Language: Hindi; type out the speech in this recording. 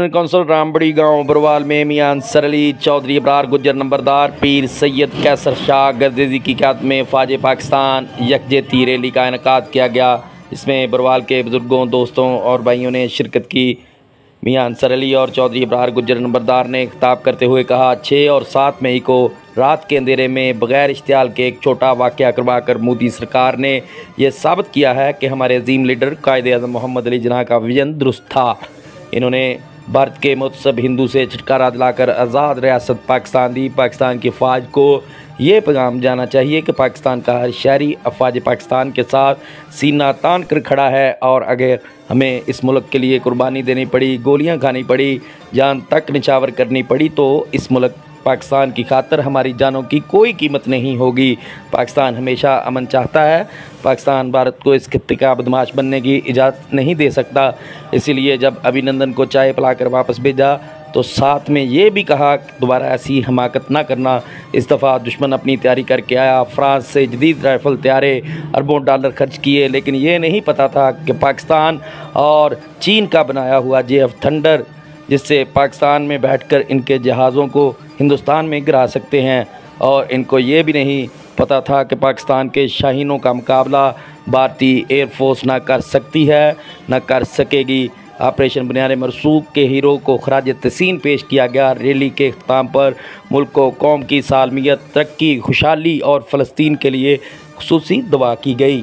लेफ्टिनेंट कौंसल रामबड़ी गांव बरवाल में मियां अंसर अली चौधरी अबरार गुज्जर नंबरदार पीर सैयद कैसर शाह गर्देजी की क़यादत में फ़ौज पाकिस्तान यकजहती रैली का इनेकाद किया गया। इसमें बरवाल के बुज़ुर्गों, दोस्तों और भाइयों ने शिरकत की। मियां अंसर अली और चौधरी अबरार गुज्जर नंबरदार ने खिताब करते हुए कहा, 6 और 7 मई को रात के अंधेरे में बग़ैर इश्तियाल के एक छोटा वाक़या करवाकर मोदी सरकार ने यह साबित किया है कि हमारे अजीम लीडर कायद-ए-आज़म मोहम्मद अली जिन्ना का विजन दुरुस्त था। इन्होंने भारत के मुतसब हिंदू से छुटकारा दिलाकर आज़ाद रियासत पाकिस्तान दी। पाकिस्तान की फ़ौज को ये पैगाम जाना चाहिए कि पाकिस्तान का हर शहरी अफ़वाज पाकिस्तान के साथ सीना तान कर खड़ा है और अगर हमें इस मुल्क के लिए कुर्बानी देनी पड़ी, गोलियां खानी पड़ी, जान तक निछावर करनी पड़ी तो इस मुल्क पाकिस्तान की खातर हमारी जानों की कोई कीमत नहीं होगी। पाकिस्तान हमेशा अमन चाहता है। पाकिस्तान भारत को इस खित्ते का बदमाश बनने की इजाज़त नहीं दे सकता। इसीलिए जब अभिनंदन को चाय पिलाकर वापस भेजा तो साथ में ये भी कहा कि दोबारा ऐसी हमाकत ना करना। इस दफ़ा दुश्मन अपनी तैयारी करके आया। फ्रांस से जदीद राइफ़ल तैयारे अरबों डॉलर खर्च किए, लेकिन ये नहीं पता था कि पाकिस्तान और चीन का बनाया हुआ JF थंडर, जिससे पाकिस्तान में बैठकर इनके जहाज़ों को हिंदुस्तान में गिरा सकते हैं। और इनको ये भी नहीं पता था कि पाकिस्तान के शाहीनों का मुकाबला भारतीय एयरफोर्स ना कर सकती है, ना कर सकेगी। ऑपरेशन बुनियाद मरसूख के हीरो को खराज तहसीन पेश किया गया। रैली के अख्ताम पर मुल्क को कौम की सालमियत, तरक्की, खुशहाली और फ़लस्तीन के लिए खुसूसी दुआ की गई।